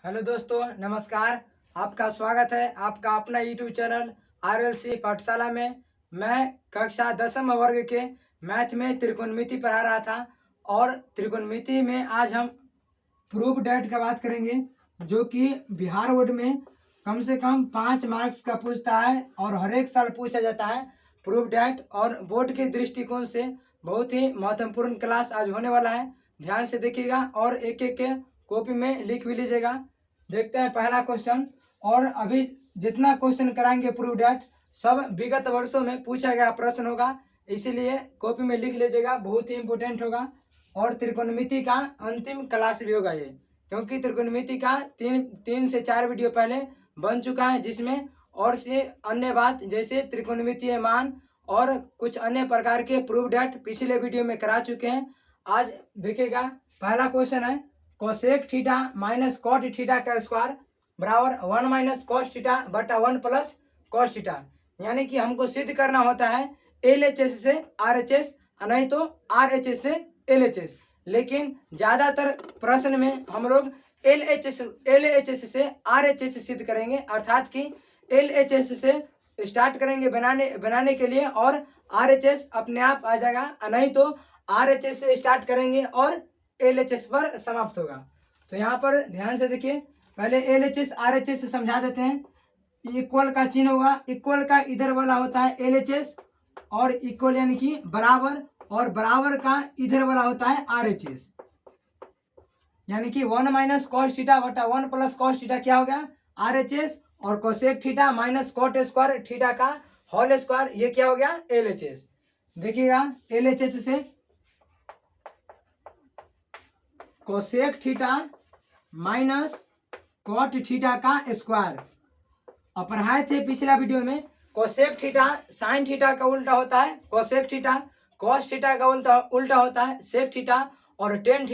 Hello दोस्तों, नमस्कार। आपका स्वागत है आपका अपना यूट्यूब चैनल आरएलसी पाठशाला में। मैं कक्षा 10वीं वर्ग के मैथ में त्रिकोणमिति पढ़ा रहा था और त्रिकोणमिति में आज हम प्रूफ डेट का बात करेंगे, जो कि बिहार बोर्ड में कम से कम 5 मार्क्स का पूछता है और हर एक साल पूछा जाता है प्रूफ डेट। और बोर्ड के दृष्टिकोण से बहुत ही महत्वपूर्ण क्लास आज होने वाला है। ध्यान से देखिएगा और एक एक के कॉपी में लिख भी लीजिएगा। देखते हैं पहला क्वेश्चन। और अभी जितना क्वेश्चन कराएंगे प्रूफ डेट सब विगत वर्षों में पूछा गया प्रश्न होगा, इसीलिए कॉपी में लिख लीजिएगा, बहुत ही इंपॉर्टेंट होगा। और त्रिकोणमिति का अंतिम क्लास भी होगा ये, क्योंकि त्रिकोणमिति का तीन से 4 वीडियो पहले बन चुका है, जिसमें और से अन्य बात जैसे त्रिकोणमितीय मान और कुछ अन्य प्रकार के प्रूफ डेट पिछले वीडियो में करा चुके हैं। आज देखिएगा पहला क्वेश्चन है cosec theta minus cot theta का स्क्वायर बराबर 1 माइनस कॉस थीटा बटा 1 प्लस कॉस थीटा। यानी कि हमको सिद्ध करना होता है LHS से RHS, नहीं तो RHS से LHS। लेकिन ज्यादातर प्रश्न में हम लोग LHS से RHS सिद्ध करेंगे, अर्थात कि LHS से स्टार्ट करेंगे बनाने के लिए और RHS अपने आप आ जाएगा, नहीं तो RHS से स्टार्ट करेंगे और LHS पर समाप्त होगा। तो यहाँ पर ध्यान से देखिए, पहले LHS RHS से समझा देते हैं। इक्वल का चिन्ह होगा, इक्वल का इधर वाला होता है LHS और इक्वल यानी कि बराबर, और बराबर का इधर वाला होता है RHS। यानी कि 1 माइनस कॉस थीटा बटा 1 प्लस कॉस थीटा क्या हो गया RHS, और cosec theta minus cot square theta का होल स्क्वायर ये क्या हो गया LHS। देखिएगा LHS से cosec theta minus cot theta का स्क्वायर। अब पढ़ाए थे पिछला वीडियो में, कोसेक थीटा साइन थीटा का उल्टा होता है कोसेक थीटा, कॉस थीटा का उल्टा होता है सेक थीटा, और टेन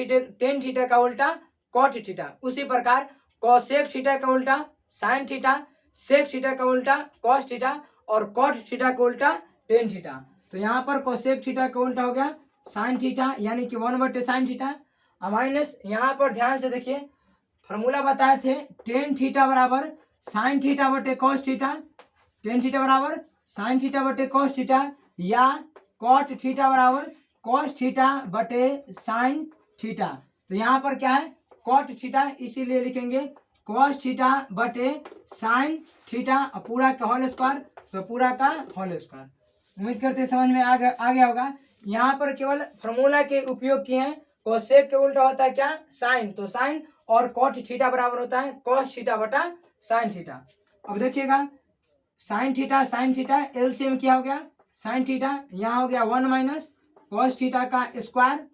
थीटा का उल्टा कॉट थीटा। उसी प्रकार कोसेक थीटा का उल्टा साइन थीटा, सेक थीटा का उल्टा कॉस थीटा, और कॉट थीटा का उल्टा टेन थीटा। तो यहाँ पर कोसेक थीटा का उल्टा हो गया साइन थीटा, यानी कि 1 साइन थीटा माइनस, यहाँ पर ध्यान से देखिए फॉर्मूला बताए थे टेन थीटा बराबर साइन थीटा बटे कॉस थीटा, टेन थीटा बराबर साइन थीटा बटे कॉस थीटा, या कॉट थीटा बराबर कॉस थीटा बटे साइन थीटा। तो यहाँ पर क्या है कॉट थीटा, इसीलिए लिखेंगे कॉस थीटा बटे साइन थीटा पूरा का होल स्क्वायर, तो पूरा का होल स्क्वायर। उम्मीद करते समझ में आ गया होगा। यहाँ पर केवल फॉर्मूला के उपयोग किए हैं। कोसेक के उल्टा होता है क्या साइन, तो साइन, और कॉट थीटा बराबर होता है कॉस थीटा बटा साइन थीटा। अब देखिएगा साइन थीटा एलसीएम क्या हो गया साइन थीटा, यहाँ हो गया 1 माइनस कॉस थीटा का स्क्वायर।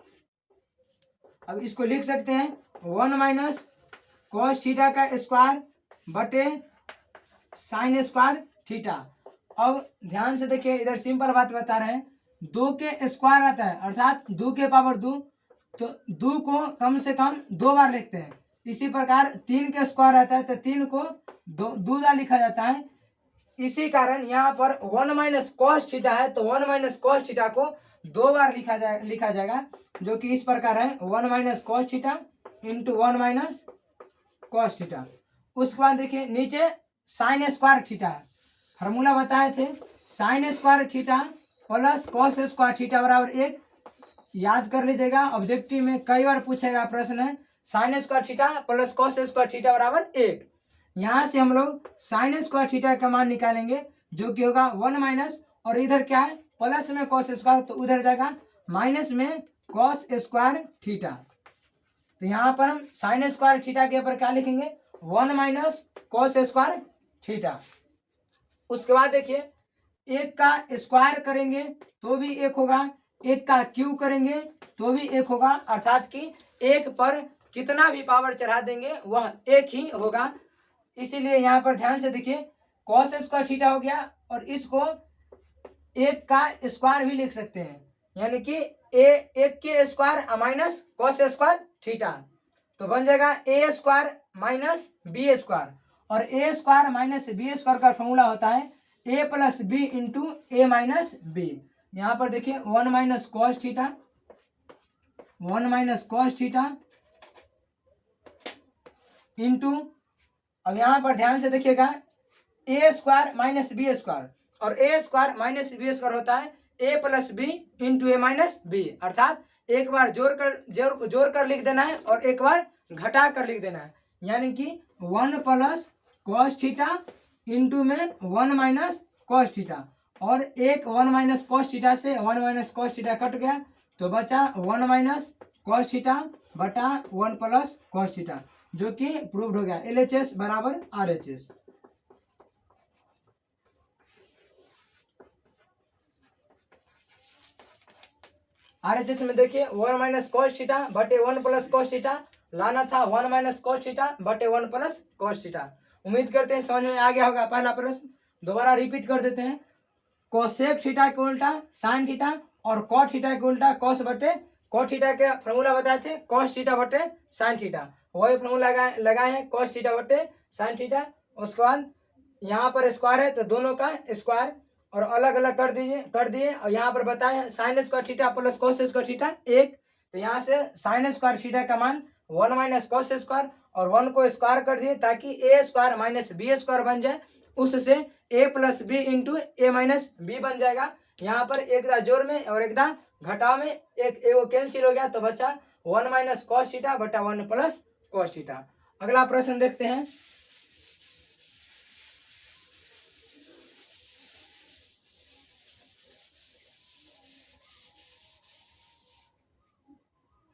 अब इसको लिख सकते हैं 1 माइनस कॉस थीटा का स्क्वायर बटे साइन स्क्वायर थीटा। अब ध्यान से देखिए, इधर सिंपल बात बता रहे हैं, 2 के स्क्वायर आता है अर्थात 2 के पावर 2, तो 2 को कम से कम 2 बार लिखते हैं। इसी प्रकार 3 के स्क्वायर आता है तो 3 को 2 बार लिखा जाता है। इसी कारण यहाँ पर 1 माइनस कॉस थीटा है, तो 1 माइनस कॉस थीटा को 2 बार लिखा जाएगा, जो कि इस प्रकार है 1 minus cos theta into 1 minus cos theta. उसके बाद देखिए नीचे साइन स्क्वायर थीटा, फॉर्मूला बताए थे sign square theta plus cos square theta बराबर 1। याद कर लीजिएगा, ऑब्जेक्टिव में कई बार पूछेगा प्रश्न है sign square theta plus cos square theta बराबर 1। यहाँ से हम लोग साइन स्क्वायर थीटा का मान निकालेंगे, जो कि होगा 1 माइनस, और इधर क्या है प्लस में कॉस स्क्वायर, तो उधर जाएगा माइनस में कॉस स्क्वायर थीटा। तो यहाँ पर हम साइन स्क्वायर थीटा के ऊपर क्या लिखेंगे 1 माइनस कॉस स्क्वायर थीटा। उसके बाद देखिए 1 का स्क्वायर करेंगे तो भी 1 होगा, 1 का क्यूब करेंगे तो भी 1 होगा, अर्थात कि 1 पर कितना भी पावर चढ़ा देंगे वह 1 ही होगा। इसीलिए यहाँ पर ध्यान से देखिए कॉस स्क्वायर थीटा हो गया, और इसको 1 का स्क्वायर भी लिख सकते हैं, यानी कि 1 के square minus cos square theta, तो बन जाएगा ए स्क्वायर माइनस बी स्क्वायर। और ए स्क्वायर माइनस बी स्क्वायर का फॉर्मूला होता है ए प्लस बी इंटू ए माइनस बी। यहाँ पर देखिए 1 minus cos theta, 1 minus cos theta into, अब यहाँ पर ध्यान से देखिएगा, ए स्क्वायर माइनस बी स्क्वायर, और ए स्क्वायर माइनस बी स्क्वायर होता है ए प्लस बी इंटू ए माइनस बी, अर्थात एक बार जोड़ कर लिख देना है और एक बार घटा कर लिख देना है, यानी कि 1 प्लस कॉस थीटा इंटू में 1 माइनस कॉस थीटा, और एक 1 माइनस कॉस थीटा से 1 माइनस कॉस थीटा कट गया तो बचा 1 माइनस कॉस थीटा बटा 1 प्लस कॉस थीटा, जो कि प्रूव्ड हो गया। LHS बराबर RHS। RHS में देखिए 1 माइनस कॉस थीटा बटे 1 प्लस कॉस थीटा लाना था, 1 माइनस कॉस थीटा बटे 1 प्लस कॉस थीटा। उम्मीद करते हैं समझ में आ गया होगा। पहला प्रश्न दोबारा रिपीट कर देते हैं। कोसेक थीटा के उल्टा साइन थीटा और कॉट थीटा के उल्टा कॉस बटे कॉट थीटा के फॉर्मूला बताए थे कॉस थीटा बटे साइन थीटा, वही फॉर्मूला लगाए हैं कॉस थीटा बटे साइन थीटा। उसके बाद यहाँ पर स्क्वायर है तो दोनों का स्क्वायर और अलग अलग कर दिए और यहाँ पर बताए sign square theta plus cos square theta 1, तो यहाँ से साइन स्क्वायर थीटा का मान 1 माइनस कॉस स्क्वायर और 1 को स्क्वायर कर दिए ताकि ए स्क्वायर माइनस बी स्क्वायर बन जाए, उससे ए प्लस बी इंटू ए माइनस बी बन जाएगा। यहाँ पर एक दा जोड़ में और एक दा घटाव में एक ए कैंसिल हो गया तो बचा 1 माइनस कॉस थीटा बटा 1 प्लस कॉस थीटा। अगला प्रश्न देखते हैं।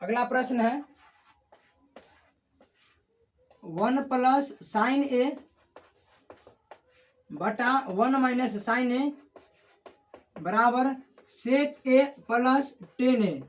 अगला प्रश्न है 1 प्लस साइन ए बटा 1 माइनस साइन ए बराबर सेक ए प्लस टेन ए,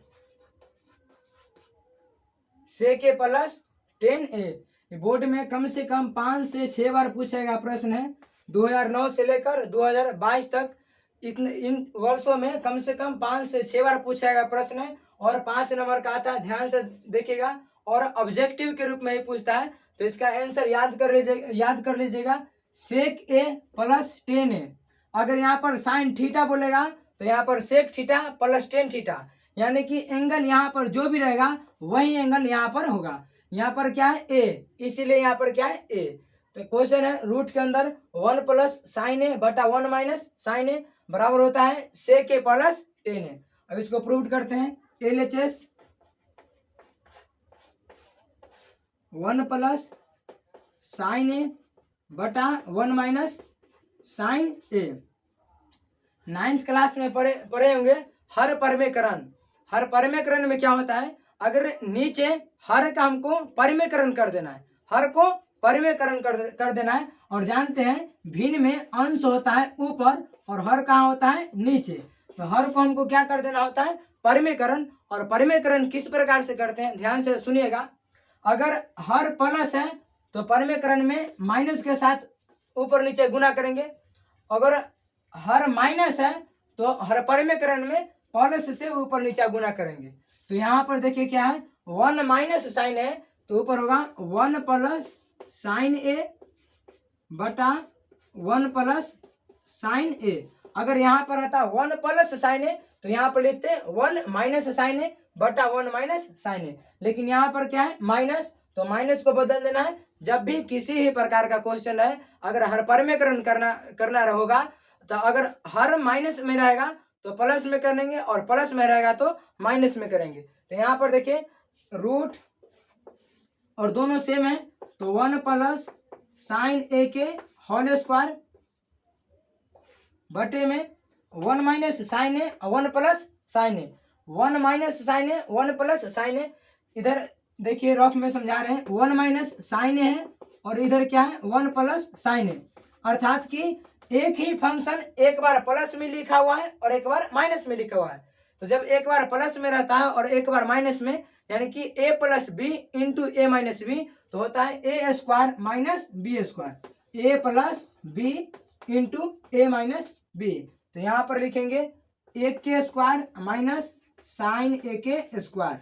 सेक ए प्लस 10a। बोर्ड में कम से कम 5 से 6 बार पूछा गया प्रश्न है। 2009 से लेकर 2022 तक इन वर्षों में कम से कम 5 से 6 बार पूछा गया प्रश्न है और 5 नंबर का आता है। ध्यान से देखिएगा और ऑब्जेक्टिव के रूप में ही पूछता है तो इसका आंसर याद कर लीजिएगा सेक ए प्लस 10a। अगर यहाँ पर साइन थीटा बोलेगा तो यहाँ पर सेक थीटा प्लस 10 थीटा, यानी कि एंगल यहाँ पर जो भी रहेगा वही एंगल यहाँ पर होगा। यहाँ पर क्या है ए, इसीलिए यहाँ पर क्या है ए। तो क्वेश्चन है रूट के अंदर 1 प्लस साइन ए बटा 1 माइनस साइन ए बराबर होता है सेक ए प्लस 10a। अब इसको प्रूव करते हैं। LHS 1 प्लस साइन ए बटा 1 माइनस साइन ए। 9th क्लास में पढ़े होंगे हर परिमेकरण। हर परिमेकरण में क्या होता है, अगर नीचे हर का हमको परिमेकरण कर देना है, हर को परिमेकरण कर देना है, और जानते हैं भिन्न में अंश होता है ऊपर और हर कहाँ होता है नीचे, तो हर को हमको क्या कर देना होता है परिमेकरण। और परिमेकरण किस प्रकार से करते हैं ध्यान से सुनिएगा। अगर हर प्लस है तो परिमेकरण में माइनस के साथ ऊपर नीचे गुना करेंगे, अगर हर माइनस है तो हर परिमेकरण में प्लस से ऊपर नीचे गुना करेंगे। तो यहाँ पर देखिए क्या है 1 माइनस साइन ए तो ऊपर होगा 1 प्लस साइन ए बटा 1 प्लस साइन ए। अगर यहाँ पर आता 1 प्लस साइन ए तो यहाँ पर लिखते हैं 1 माइनस साइन ए बटा 1 माइनस साइन ए, लेकिन यहाँ पर क्या है माइनस, तो माइनस को बदल देना है। जब भी किसी भी प्रकार का क्वेश्चन है अगर हर परिमेकरण करना होगा तो अगर हर माइनस में रहेगा तो प्लस में करेंगे और प्लस में रहेगा तो माइनस में करेंगे। तो यहाँ पर देखिए रूट और दोनों सेम है तो 1 प्लस साइन ए के होल स्क्वायर बटे में 1 minus sign A 1 plus sine A, 1 minus sign A 1 plus sine ए। इधर देखिए रफ में समझा रहे हैं 1 माइनस साइन ए है और इधर क्या है 1 प्लस साइन ए, अर्थात कि एक ही फंक्शन एक बार प्लस में लिखा हुआ है और एक बार माइनस में लिखा हुआ है। तो जब एक बार प्लस में रहता है और एक बार माइनस में, यानी कि ए प्लस बी इंटू ए माइनस बी, तो होता है ए square minus B square, A plus B into A minus B. तो यहाँ पर लिखेंगे ए के स्क्वायर माइनस साइन ए के square.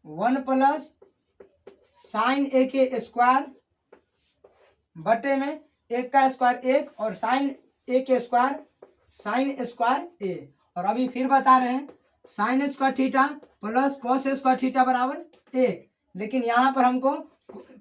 One plus sine A के स्क्वायर बटे में एक का स्क्वायर एक और साइन ए के स्क्वायर साइन स्क्वायर ए। और अभी फिर बता रहे हैं sine square theta plus cos square theta बराबर 1, लेकिन यहाँ पर हमको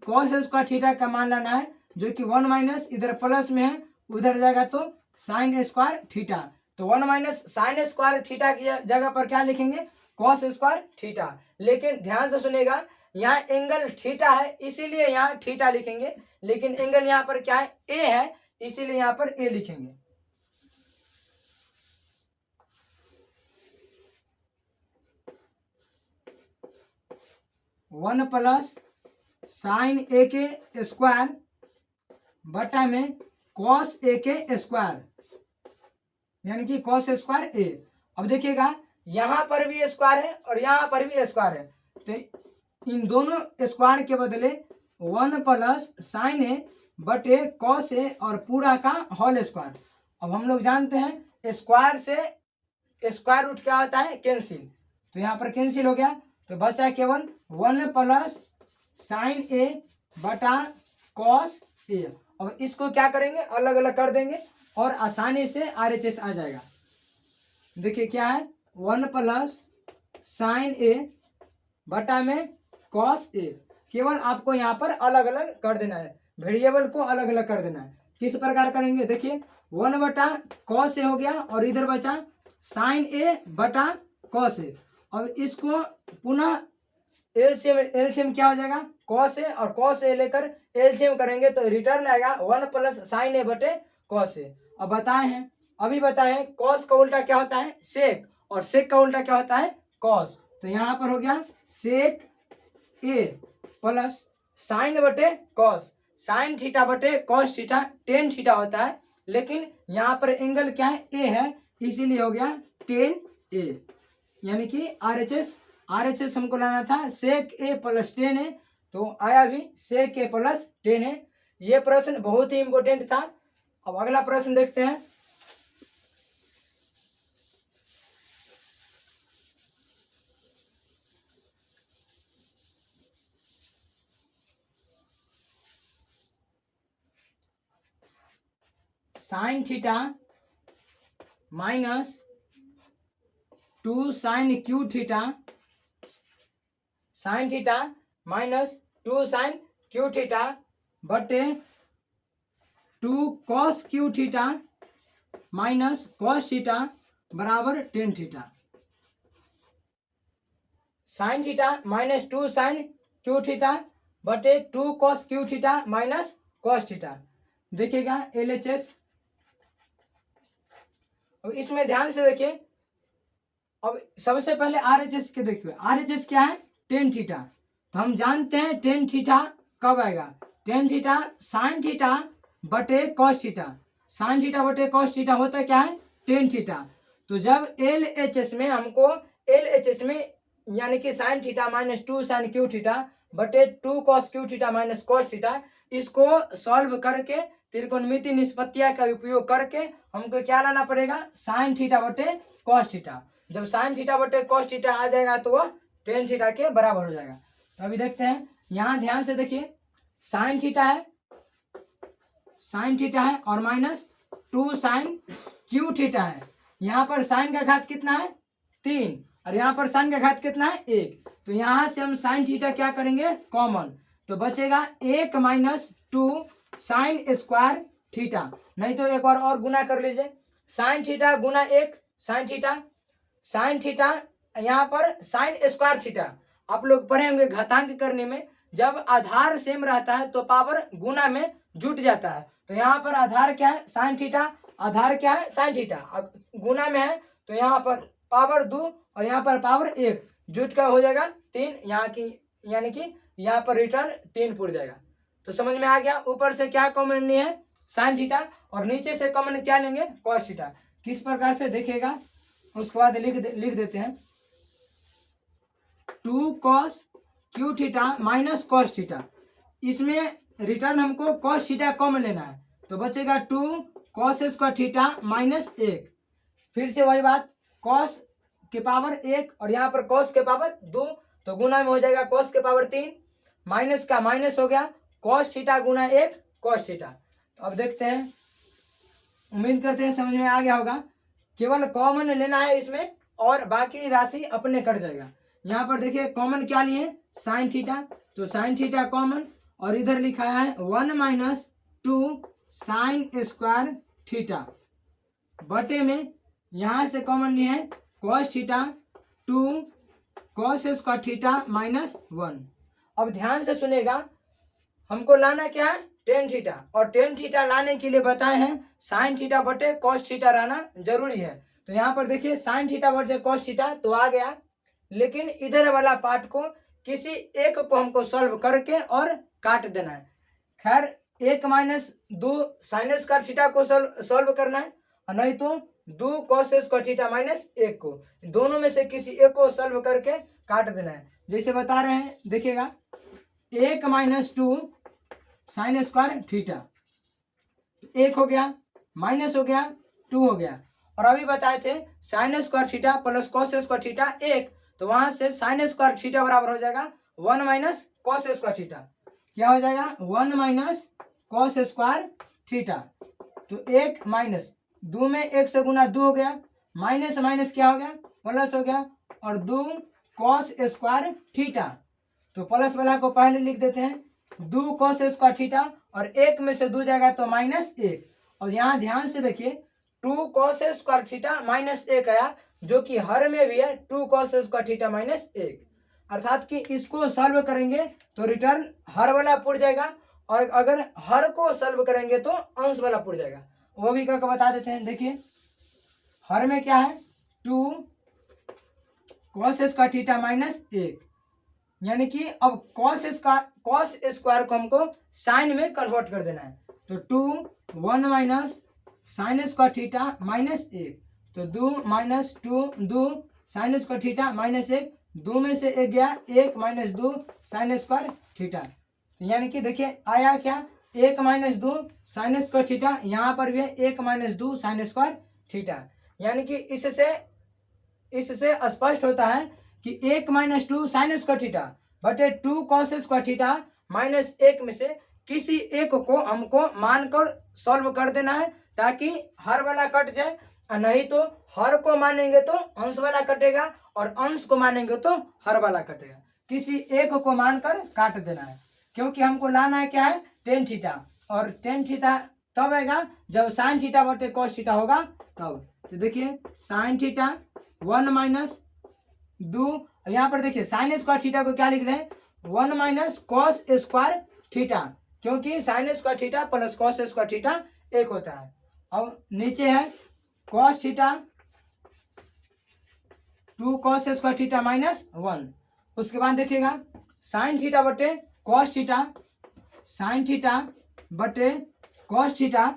कॉस स्क्वायर थीटा का मान लेना है जो कि 1 माइनस इधर प्लस में है, उधर जाएगा तो साइन स्क्वायर थीटा। तो 1 माइनस साइन स्क्वायर थीटा की जगह पर क्या लिखेंगे, कॉस स्क्वायर थीटा। लेकिन ध्यान से सुनेगा, यहाँ एंगल थीटा है इसीलिए यहाँ थीटा लिखेंगे, लेकिन एंगल यहाँ पर क्या है, ए है, इसीलिए यहाँ पर ए लिखेंगे। वन प्लस साइन ए के स्क्वायर बटा में कॉस ए के स्क्वायर, यानी कि कॉस स्क्वायर ए। अब देखिएगा यहाँ पर भी स्क्वायर है और यहाँ पर भी स्क्वायर है, तो इन दोनों स्क्वायर के बदले 1 प्लस साइन ए बटे कॉस ए और पूरा का होल स्क्वायर। अब हम लोग जानते हैं स्क्वायर से स्क्वायर रूट क्या होता है, कैंसिल, तो यहाँ पर कैंसिल हो गया, तो बचा केवल 1 प्लस साइन ए बटा कॉस ए। अब इसको क्या करेंगे, अलग अलग कर देंगे और आसानी से RHS आ जाएगा। देखिए क्या है, 1 प्लस साइन ए बटा में कॉस ए। केवल आपको यहाँ पर अलग अलग कर देना है, वेरिएबल को अलग अलग कर देना है। किस प्रकार करेंगे, देखिए 1 बटा कॉस ए हो गया और इधर बचा साइन ए बटा कॉस ए। अब इसको पुनः एलसीएम क्या हो जाएगा, कॉस ए और कॉस ए लेकर एलसीएम करेंगे तो रिटर्न आएगा 1 प्लस साइन ए बटे कॉस ए। अब बताए हैं, अभी बताए कॉस का उल्टा क्या होता है, सेक, और सेक का उल्टा क्या होता है, कॉस। तो यहाँ पर हो गया सेक ए प्लस साइन बटे कॉस, साइन थीटा बटे कॉस थीटा टेन थीटा होता है, लेकिन यहाँ पर एंगल क्या है, ए है, इसीलिए हो गया टेन ए, यानी कि RHS हमको लाना था सेक ए प्लस टेन ए, तो आया भी सेक ए प्लस टेन ए। ये प्रश्न बहुत ही इंपॉर्टेंट था। अब अगला प्रश्न देखते हैं। Sine theta minus 2 sine cube theta, sine theta minus 2 sine cube theta बटे 2 cos cube theta minus cos theta बराबर tan theta. Sine theta minus 2 sine cube theta बटे 2 cos cube theta minus cos theta. देखिएगा LHS। अब इसमें ध्यान से देखिए, अब सबसे पहले RHS के देखिए, RHS क्या है, टेन थीटा। तो हम जानते हैं टेन थीटा कब आएगा, टेन थीटा साइन थीटा बटे कॉस थीटा, साइन थीटा बटे कॉस थीटा होता क्या है, टेन थीटा। तो जब LHS में हमको LHS में यानी कि sine theta minus 2 sine cube theta बटे 2 cos cube theta minus cos theta, इसको सॉल्व करके त्रिकोणमिति निष्पत्तियां का उपयोग करके हमको क्या लाना पड़ेगा, साइन थीटा बटे कॉस थीटा। जब साइन थीटा बटे कॉस थीटा आ जाएगा तो वह टेन थीटा के बराबर हो जाएगा। तो अभी देखते हैं, यहाँ ध्यान से देखिए, साइन थीटा है, साइन थीटा है और माइनस 2 साइन क्यू थीटा है। यहाँ पर साइन का घात कितना है, 3, और यहाँ पर साइन का घात कितना है, 1। तो यहाँ से हम साइन थीटा क्या करेंगे, कॉमन, तो बचेगा 1 माइनस 2 साइन स्क्वायर थीटा, नहीं तो एक बार और गुना कर लीजिए, साइन थीटा गुना 1 साइन थीटा, साइन थीटा यहाँ पर साइन स्क्वायर थीटा। आप लोग पढ़े होंगे घातांक करने में, जब आधार सेम रहता है तो पावर गुना में जुट जाता है। तो यहाँ पर आधार क्या है, साइन थीटा, आधार क्या है, साइन थीटा, अब गुना में है तो यहाँ पर पावर 2 और यहाँ पर पावर 1 जुट का हो जाएगा 3, यहाँ की यानी कि यहाँ पर रिटर्न 3 पुर जाएगा। तो समझ में आ गया, ऊपर से क्या कॉमन नहीं है, साइन थीटा, और नीचे से कॉमन क्या लेंगे, कॉस थीटा। किस प्रकार से देखिएगा, उसके बाद लिख देते हैं 2 cos cube theta minus cos theta, इसमें रिटर्न हमको कॉस थीटा कॉमन लेना है, तो बचेगा 2 कॉस स्क्वायर थीटा माइनस 1। फिर से वही बात, कॉस के पावर 1 और यहाँ पर कॉस के पावर 2, तो गुना में हो जाएगा कॉस के पावर 3, माइनस का माइनस हो गया, कॉस थीटा गुना 1 कॉस थीटा। तो अब देखते हैं, उम्मीद करते हैं समझ में आ गया होगा। केवल कॉमन लेना है इसमें और बाकी राशि अपने कट जाएगा। यहाँ पर देखिए कॉमन क्या लिए, साइन थीटा, तो साइन थीटा कॉमन, और इधर लिखा है 1 - 2 साइन स्क्वायर थीटा, बटे में यहाँ से कॉमन लिए है cos theta 2 cos square theta -1। अब ध्यान से सुनेगा, हमको लाना क्या है, टेन थीटा, और टेन थीटा लाने के लिए बताए हैं साइन थीटा बटे कॉस थीटा रहना जरूरी है। तो यहाँ पर देखिए साइन थीटा बटे कॉस थीटा तो आ गया, लेकिन इधर वाला पार्ट को किसी एक को हमको सॉल्व करके और काट देना है। खैर 1 - 2 साइन स्क्वायर थीटा को सॉल्व करना है, और नहीं तो 2 कॉस स्क्वायर थीटा -1 को, दोनों में से किसी एक को सॉल्व करके काट देना है। जैसे बता रहे हैं देखिएगा, 1 - 2 साइन स्क्वायर थीटा, 1 हो गया, माइनस हो गया, 2 हो गया, और अभी बताए थे sign square theta plus cos square theta 1, तो वहां से साइन स्क्वायर थीटा बराबर हो जाएगा 1 - कॉस स्क्वायर थीटा। क्या हो जाएगा, 1 - कॉस स्क्वायर थीटा, तो 1 माइनस 2 में 1 से गुना 2 हो गया, माइनस माइनस क्या हो गया, प्लस हो गया, और 2 कॉस स्क्वायर थीटा, तो प्लस वाला को पहले लिख देते हैं 2 कॉस स्क्वायर थीटा, और 1 में से 2 जाएगा तो -1, और यहाँ ध्यान से देखिए 2 कॉस स्क्वायर थीटा -1 आया, जो कि हर में भी है 2 कॉस स्क्वायर थीटा -1, अर्थात कि इसको सॉल्व करेंगे तो रिटर्न हर वाला पुर जाएगा, और अगर हर को सॉल्व करेंगे तो अंश वाला पुर जाएगा। वो भी करके बता देते हैं, देखिए हर में क्या है 2 कॉस स्क्वायर थीटा -1, यानी कि अब कॉस स्क्वायर को हमको साइन में कन्वर्ट कर देना है, तो 2 1 - साइन स्क्वायर थीटा -1, तो 2 - 2 साइन स्क्वायर थीटा -1, 2 में से 1 गया, 1 - 2 साइन स्क्वायर थीटा, यानी कि देखिए आया क्या, 1 - 2 साइन स्क्वायर थीटा, यहाँ पर भी है 1 - 2 साइन स्क्वायर थीटा, यानी कि इससे स्पष्ट होता है कि 1 - 2 साइन स्क्वायर थीटा बटे 2 कॉस स्क्वायर थीटा -1 में से किसी एक को हमको मानकर सॉल्व कर देना है, ताकि हर वाला कट जाए, और नहीं तो हर को मानेंगे तो अंश वाला कटेगा, और अंश को मानेंगे तो हर वाला कटेगा। किसी एक को मानकर काट देना है, क्योंकि हमको लाना है क्या है, टेन थीटा, और टेन थीटा तब आएगा जब साइन थीटा बटे कॉस थीटा होगा तब। तो देखिए साइन थीटा 1 - 2, यहाँ पर देखिए साइन स्क्वायर थीटा को क्या लिख रहे हैं, 1 - कॉस स्क्वायर थीटा, क्योंकि sign square theta plus cos square theta 1 होता है। और नीचे है cos theta 2 cos square theta -1, उसके बाद देखिएगा साइन थीटा बटे कॉस थीटा, साइन थीटा बटे कॉस थीटा,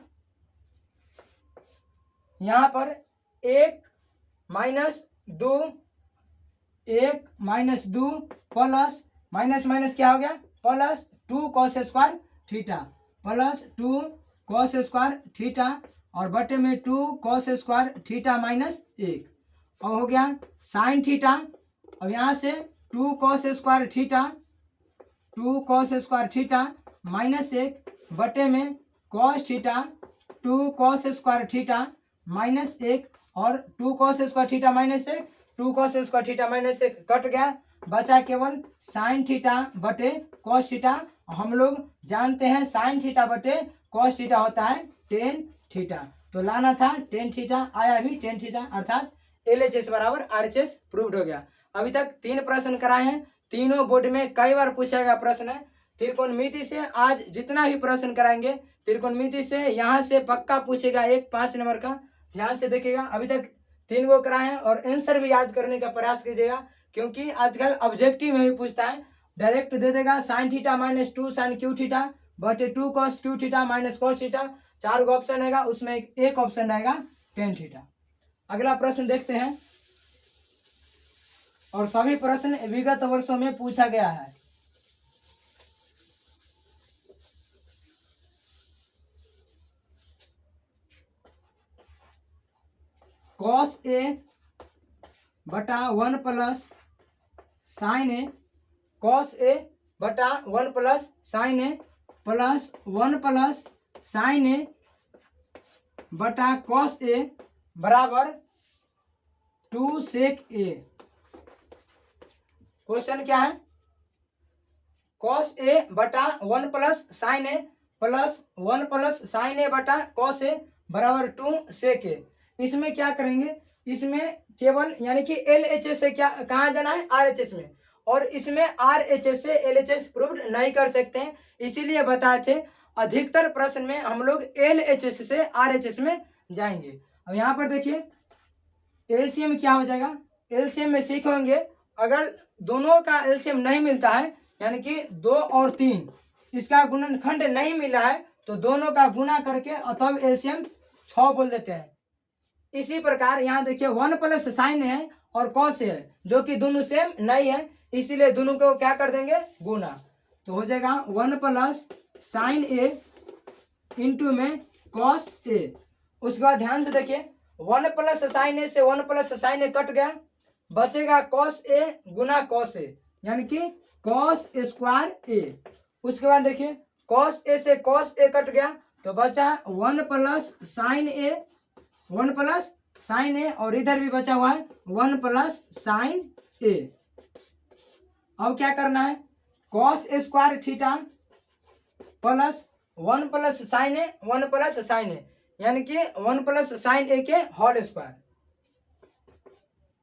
यहाँ पर 1 - 2 प्लस माइनस माइनस क्या हो गया, plus 2 cos square theta, plus 2 cos square theta, और बटे में 2 कॉस स्क्वायर थीटा -1, और हो गया साइन थीटा, और यहाँ से 2 कॉस स्क्वायर थीटा -1 बटे में cos theta 2 cos square theta -1, और 2 cos square theta -1 2 cos square theta -1 cut गया, बचा केवल साइन थीटा बटे कॉस थीटा। हम लोग जानते हैं साइन थीटा बटे कॉस थीटा होता है टेन थीटा, तो लाना था टेन थीटा, आया भी टेन थीटा, अर्थात LHS बराबर RHS प्रूव्ड हो गया। अभी तक 3 प्रश्न कराए हैं, तीनों बोर्ड में कई बार पूछा गया प्रश्न है। त्रिकोणमिति से आज जितना भी प्रश्न कराएंगे, त्रिकोणमिति से यहाँ से पक्का पूछेगा, एक 5 नंबर का, ध्यान से देखिएगा। अभी तक 3 गो कराए हैं, और आंसर भी याद करने का प्रयास कीजिएगा, क्योंकि आजकल ऑब्जेक्टिव में भी पूछता है, डायरेक्ट दे देगा sine theta -2 sine cube theta बटे 2 cos cube theta -cos theta, 4 गो ऑप्शन रहेगा, उसमें एक ऑप्शन रहेगा टेन थीटा। अगला प्रश्न देखते हैं, और सभी प्रश्न विगत वर्षों में पूछा गया है। कॉस ए बटा 1 plus sine A, cos A बटा 1 प्लस साइन ए प्लस 1 प्लस साइन ए बटा कॉस ए बराबर 2 sec a। क्वेश्चन क्या है, cos a बटा 1 प्लस साइन ए प्लस 1 प्लस साइन ए बटा cos a बराबर 2 sec a। इसमें क्या करेंगे, इसमें केवल यानी कि LHS से क्या कहाँ जाना है, RHS में, और इसमें RHS से LHS प्रूव्ड नहीं कर सकते हैं, इसीलिए बताए थे अधिकतर प्रश्न में हम लोग LHS से RHS में जाएंगे। अब यहाँ पर देखिए एलसीएम क्या हो जाएगा, एलसीएम में सीखेंगे अगर दोनों का एलसीएम नहीं मिलता है यानी कि 2 और 3 इसका गुणनखंड नहीं मिला है तो दोनों का गुणा करके और तब एलसीएम 6 बोल देते हैं। इसी प्रकार यहाँ देखिए 1 प्लस साइन है और कॉस है जो कि दोनों सेम नहीं है, इसीलिए दोनों को क्या कर देंगे, गुना। तो हो जाएगा 1 प्लस साइन ए इंटू में कॉस ए। उसके बाद ध्यान से देखिए 1 प्लस साइन ए से 1 प्लस साइन ए कट गया, बचेगा cos A Guna cos A यानी कि कॉस स्क्वायर ए। उसके बाद देखिए कॉस ए से कॉस ए कट गया तो बचा 1 plus sine A, 1 plus sine ए, और इधर भी बचा हुआ है 1 प्लस साइन ए। अब क्या करना है, cos square theta plus 1 plus sine A, 1 plus sine A यानी कि 1 प्लस साइन ए के whole square,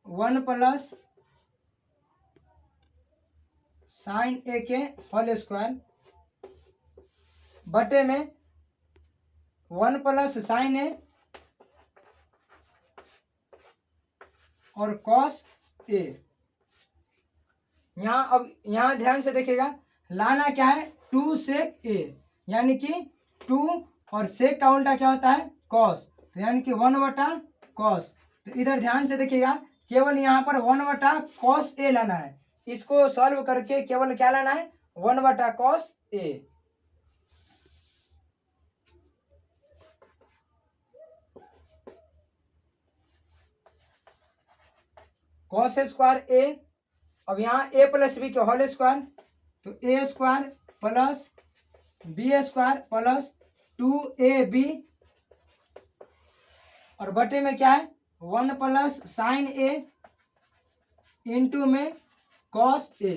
1 plus sine A के होल स्क्वायर बटे में 1 प्लस साइन ए और कॉस ए। यहाँ अब यहाँ ध्यान से देखिएगा लाना क्या है, 2 सेक ए यानी कि 2 और सेक का उल्टा क्या होता है, कॉस, तो यानी कि 1 बटा कॉस। तो इधर ध्यान से देखिएगा केवल यहाँ पर 1 बटा कॉस ए लाना है, इसको सॉल्व करके केवल क्या लाना है, 1 बटा cos A. Cos square A, अब यहाँ ए प्लस बी के होल स्क्वायर, तो A square plus B square plus 2ab और बटे में क्या है 1 प्लस साइन ए इंटू में कॉस ए।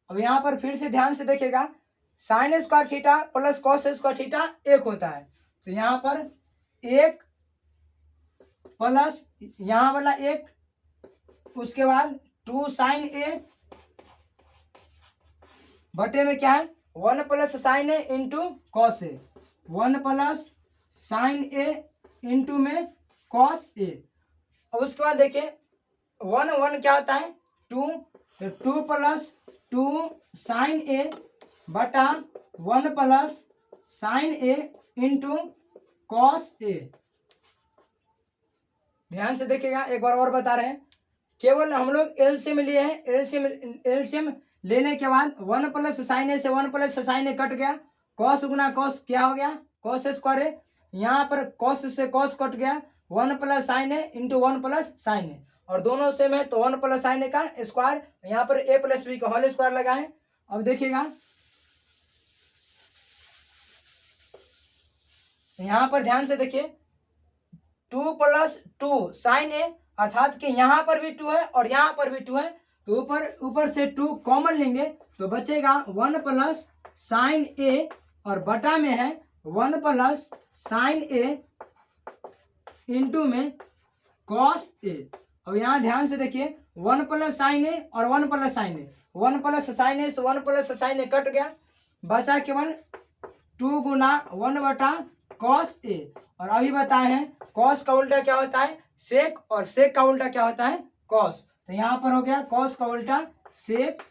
अब यहाँ पर फिर से ध्यान से देखिएगा sine square theta plus cos square theta एक होता है, तो यहाँ पर 1 प्लस यहाँ वाला 1, उसके बाद 2 साइन ए बटे में क्या है 1 plus sine A into cos A, 1 plus sine A into में कॉस ए। अब उसके बाद देखिए 1 1 क्या होता है 2, तो 2 प्लस 2 साइन ए बटा 1 plus sine A into cos A. ध्यान से देखिएगा एक बार और बता रहे हैं, केवल हम लोग एलसीएम लिए हैं, एलसीएम लेने के बाद 1 प्लस साइन ए से 1 प्लस साइन ए कट गया, कॉस गुना कॉस क्या हो गया, कॉस स्क्वायर ए। यहाँ पर कॉस से कॉस कट गया, 1 plus sine A into 1 plus sine ए, और दोनों सेम है तो 1 प्लस साइन ए का स्क्वायर, यहाँ पर ए प्लस बी का होल स्क्वायर लगा है। अब देखिएगा यहाँ पर ध्यान से देखिए 2 प्लस 2 साइन ए अर्थात कि यहाँ पर भी 2 है और यहाँ पर भी 2 है, तो ऊपर से 2 कॉमन लेंगे तो बचेगा 1 प्लस साइन ए और बटा में है 1 प्लस साइन ए इंटू में कॉस ए। अब यहाँ ध्यान से देखिए 1 प्लस साइन ए और 1 plus sine A, 1 plus sine ए से 1 प्लस साइन ए कट गया, बचा केवल 2 गुना 1 बटा कॉस ए। और अभी बताए हैं कॉस का उल्टा क्या होता है, सेक, और सेक का उल्टा क्या होता है, कॉस। तो यहाँ पर हो गया कॉस का उल्टा सेक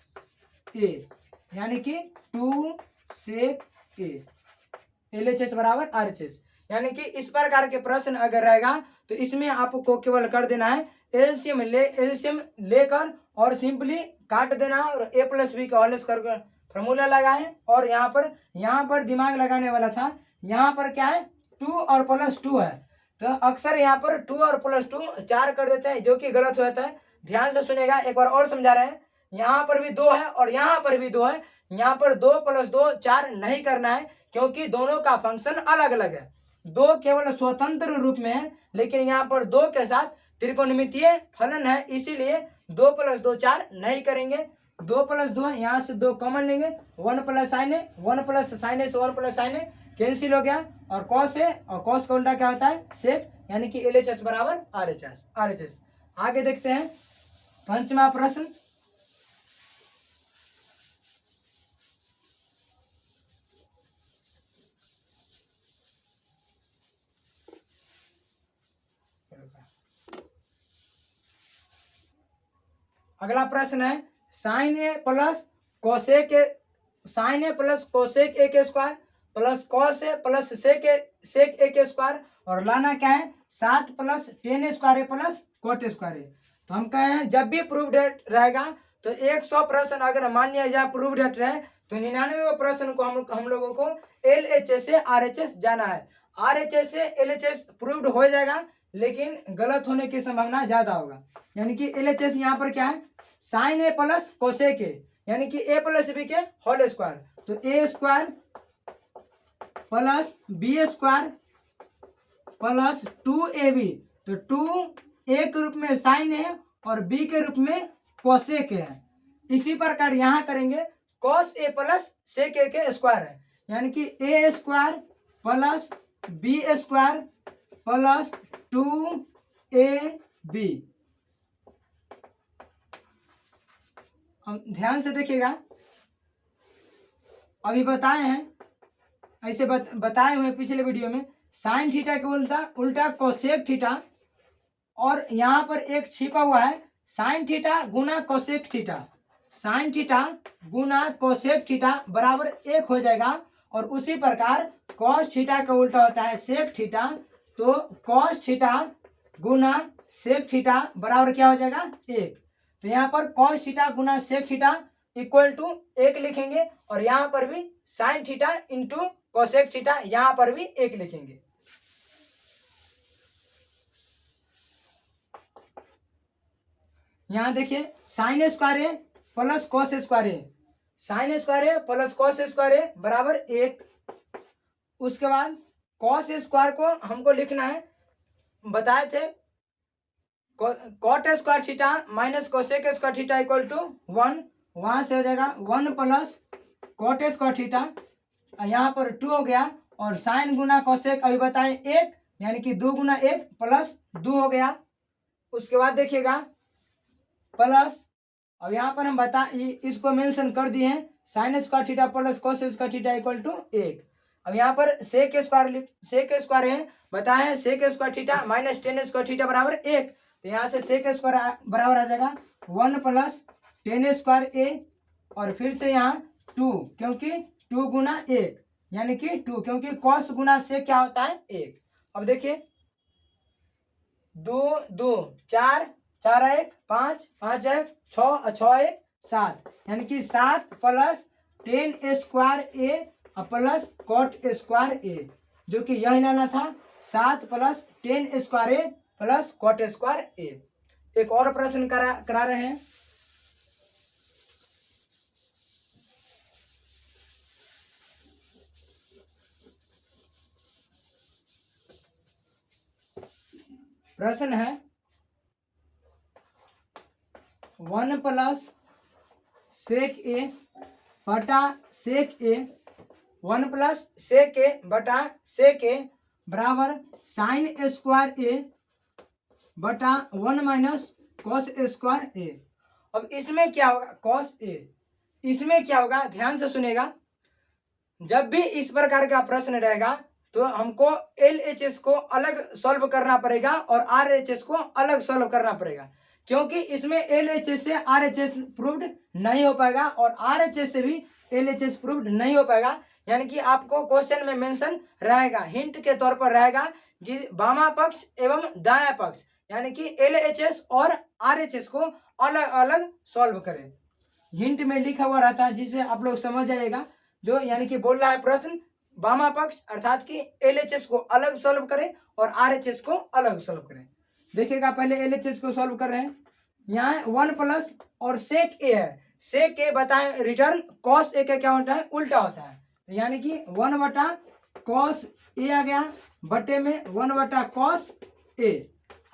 ए यानी कि 2 सेक ए, LHS बराबर RHS। यानी कि इस प्रकार के प्रश्न अगर रहेगा तो इसमें आपको केवल कर देना है एलसीएम लेकर और सिंपली काट देना और ए प्लस बी का होल स्क्वायर फॉर्मूला लगाएं। और यहाँ पर दिमाग लगाने वाला था, यहाँ पर क्या है 2 और प्लस 2 है, तो अक्सर यहाँ पर 2 और प्लस 2 4 कर देते हैं जो कि गलत हो जाता है। ध्यान से सुनेगा, एक बार और समझा रहे हैं, यहाँ पर भी 2 है और यहाँ पर भी 2 है, यहाँ पर 2 प्लस 2 4 नहीं करना है क्योंकि दोनों का फंक्शन अलग अलग है। 2 केवल स्वतंत्र रूप में है, लेकिन यहाँ पर 2 के साथ त्रिकोणमितीय फलन है, इसीलिए 2 + 2 4 नहीं करेंगे। 2 + 2 यहाँ से 2 कॉमन लेंगे, 1 + sin a, 1 + sin a से 1 + sin a कैंसिल हो गया, और cos है, और cos का उल्टा क्या होता है sec, यानी कि LHS बराबर RHS। आगे देखते हैं 5वां प्रश्न। अगला प्रश्न है sin a + cosec a, sin a + cosec a के square plus cos a + sec a के स्क्वायर, और लाना क्या है 7 + tan a square + cot a square. तो हम कहे हैं जब भी प्रूव्ड रहेगा तो 100 प्रश्न अगर मान लिया जाए प्रूव्ड रहे तो 99वें प्रश्न को हम लोगों को LHS से RHS जाना है। RHS से LHS प्रूव्ड हो जाएगा, लेकिन गलत होने की संभावना ज्यादा होगा। यानी कि LHS यहाँ पर क्या है sin a + cosec a, यानी कि a + b के होल स्क्वायर, तो a square + b square + 2ab, तो 2a के रूप में sin a और b के रूप में cosec a है। इसी प्रकार यहाँ करेंगे cos a + sec a के स्क्वायर है, यानी कि a square + b square + 2ab। ध्यान से देखिएगा, अभी बताए हैं, ऐसे बताए हुए पिछले वीडियो में साइन थीटा के उल्टा कोसेक थीटा, और यहाँ पर एक छिपा हुआ है साइन थीटा गुना कोसेक थीटा, साइन थीटा गुना कोसेक थीटा बराबर 1 हो जाएगा। और उसी प्रकार कॉस थीटा का उल्टा होता है सेक थीटा, तो कॉस थीटा गुना सेक थीटा बराबर क्या हो जाएगा 1। तो यहाँ पर कॉस थीटा गुना सेक थीटा इक्वल टू 1 लिखेंगे, और यहाँ पर भी sine theta into cosec theta यहाँ पर भी 1 लिखेंगे। यहाँ देखिए sine square A plus cos square A, sine square A plus cos square A बराबर 1। उसके बाद कॉस स्क्वायर को हमको लिखना है, बताए थे cot square theta minus cosec square theta equal to 1, वहां से हो जाएगा 1 + कॉट स्क्वायर थीटा, यहाँ पर 2 हो गया, और साइन गुना कोसेक अभी बताए 1, यानी कि 2 × 1 + 2 हो गया। उसके बाद देखिएगा प्लस, अब यहाँ पर हम इसको मेंशन कर दिए हैं sine square theta plus cos square theta equal to 1। अब यहाँ पर सेक स्क्वायर है, बताए sec square theta minus tan square theta बराबर 1, तो यहाँ से सेक स्क्वायर बराबर आ जाएगा 1 + टेन स्क्वायर ए, और फिर से यहाँ 2, क्योंकि 2 × 1 यानी कि 2, क्योंकि कॉस गुना सेक क्या होता है 1। अब देखिए 2 2 4 4 1 5 5 1 6 6 1 7, यानी कि 7 + ten square A plus cot square ए, जो कि यह लाना था 7 + ten square A plus cot square ए। एक और प्रश्न करा रहे हैं। प्रश्न है 1 + सेक ए बटा सेक ए, 1 + सेक ए बटा सेक ए बराबर साइन स्क्वायर ए बटा 1 - कॉस स्क्वायर ए। अब इसमें क्या होगा कॉस ए, इसमें क्या होगा ध्यान से सुनेगा। जब भी इस प्रकार का प्रश्न रहेगा तो हमको LHS को अलग सॉल्व करना पड़ेगा और RHS को अलग सॉल्व करना पड़ेगा, क्योंकि इसमें LHS से RHS प्रूव्ड नहीं हो पाएगा और RHS से भी LHS प्रूव्ड नहीं हो पाएगा। यानी कि आपको क्वेश्चन में मेंशन रहेगा, हिंट के तौर पर रहेगा कि बामा पक्ष एवं दायां पक्ष, यानी कि LHS और RHS को अलग अलग सॉल्व करें। हिंट में लिखा हुआ रहता है, जिसे आप लोग समझ जाइएगा। जो यानी कि बोल रहा है प्रश्न बामा पक्ष अर्थात कि LHS को अलग सॉल्व करें और RHS को अलग सॉल्व करें। देखिएगा पहले LHS को सॉल्व कर रहे हैं। यहाँ 1 + और सेक ए है, सेक ए बताएं रिटर्न कॉस ए का क्या होता है उल्टा होता है, तो यानी कि 1 बटा कॉस ए आ गया बटे में 1 बटा कॉस ए।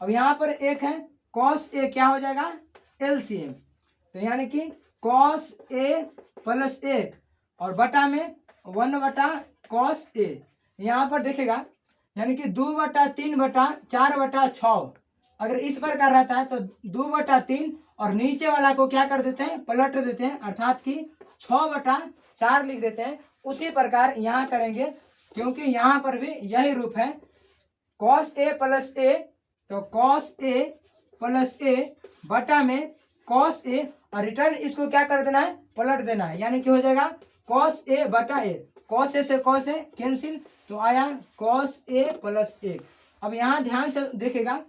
अब यहाँ पर एक है cos a, क्या हो जाएगा LCM, तो यानी कि cos a प्लस 1 और बटा में 1 बटा cos a। यहाँ पर देखेगा यानी कि 2 बटा 3 बटा 4 बटा 6, अगर इस प्रकार रहता है तो 2 बटा 3 और नीचे वाला को क्या कर देते हैं, पलट देते हैं, अर्थात कि 6 बटा 4 लिख देते हैं। उसी प्रकार यहाँ करेंगे, क्योंकि यहाँ पर भी यही रूप है cos a प्लस a, तो cos a प्लस a बटा में cos a और रिटर्न इसको क्या कर देना है, पलट देना है, यानी कि हो जाएगा cos a बटा a, cos a से cos a कैंसिल, तो आया cos a प्लस 1। अब यहाँ ध्यान से देखेगा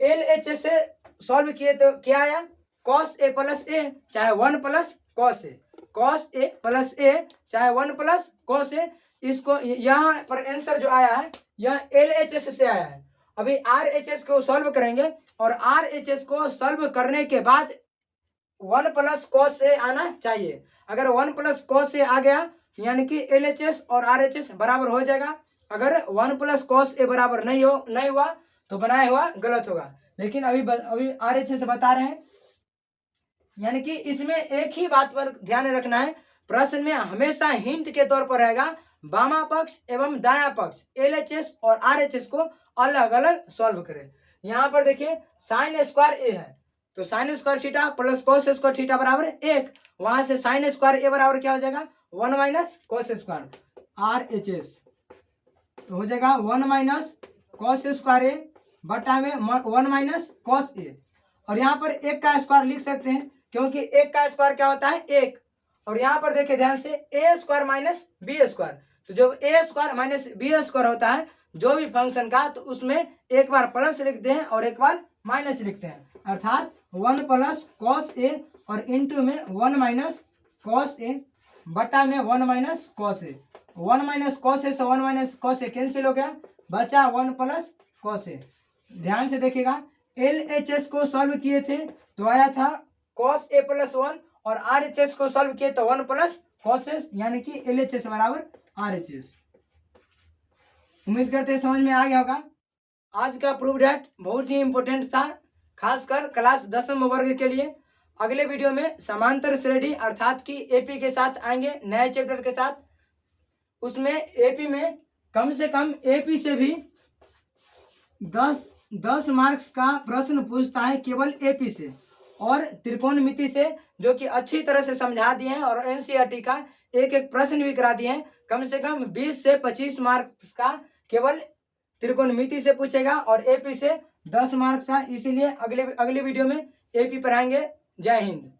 LHS से सॉल्व किए तो क्या आया, cos a प्लस a चाहे 1 plus cos a, cos a plus a चाहे 1 प्लस cos a। इसको यहाँ पर आंसर जो आया है यह LHS से आया है। अभी RHS को सॉल्व करेंगे और RHS को सॉल्व करने के बाद 1 प्लस cos a आना चाहिए। अगर 1 प्लस cos a आ गया यानी कि LHS और RHS बराबर हो जाएगा। अगर 1 प्लस cos a बराबर नहीं हुआ तो बनाया हुआ गलत होगा। लेकिन अभी RHS बता रहे हैं, यानी कि इसमें एक ही बात पर ध्यान रखना है, प्रश्न में हमेशा हिंट के तौर पर रहेगा बामा पक्ष एवं दाया पक्ष LHS और RHS को अलग अलग सॉल्व करें। यहाँ पर देखिए साइन स्क्वायर a है, तो sign square theta plus cos square theta बराबर 1, वहां से साइन स्क्वायर a बराबर क्या हो जाएगा 1 माइनस cos स्क्वायर RHS, तो हो जाएगा 1 माइनस cos स्क्वायर a बटा में 1 माइनस cos a। और यहाँ पर 1 का स्क्वायर लिख सकते हैं, क्योंकि 1 का स्क्वायर क्या होता है 1। और यहाँ पर देखिए ध्यान से a square minus b square, तो जब a square minus b square होता है जो भी फंक्शन का, तो उसमें एक बार प्लस लिखते हैं और एक बार माइनस लिखते हैं, अर्थात 1 प्लस cos a और इंटू में 1 माइनस cos a बटा में 1 minus cos a। 1 minus cos a से 1 माइनस cos a कैंसिल हो गया, बचा 1 प्लस cos a। ध्यान से देखिएगा LHS को सॉल्व किए थे तो आया था cos a प्लस 1 और RHS को सॉल्व किए तो 1 प्लस cos a, यानी कि LHS बराबर RHS। उम्मीद करते हैं समझ में आ गया होगा। आज का प्रूफ डेट बहुत ही इंपॉर्टेंट था, खासकर क्लास 10वीं वर्ग के लिए। अगले वीडियो में समांतर श्रेणी अर्थात कि एपी के साथ आएंगे, नए चैप्टर के साथ। उसमें एपी में कम से कम एपी से भी 10 मार्क्स का प्रश्न पूछता है केवल एपी से, और त्रिकोणमिति से जो कि अच्छी तरह से समझा दिए हैं, और एनसीईआरटी का एक एक प्रश्न भी करा दिए हैं। कम से कम 20 से 25 मार्क्स का केवल त्रिकोणमिति से पूछेगा और एपी से 10 मार्क्स का। इसीलिए अगले वीडियो में एपी पढ़ाएंगे। जय हिंद।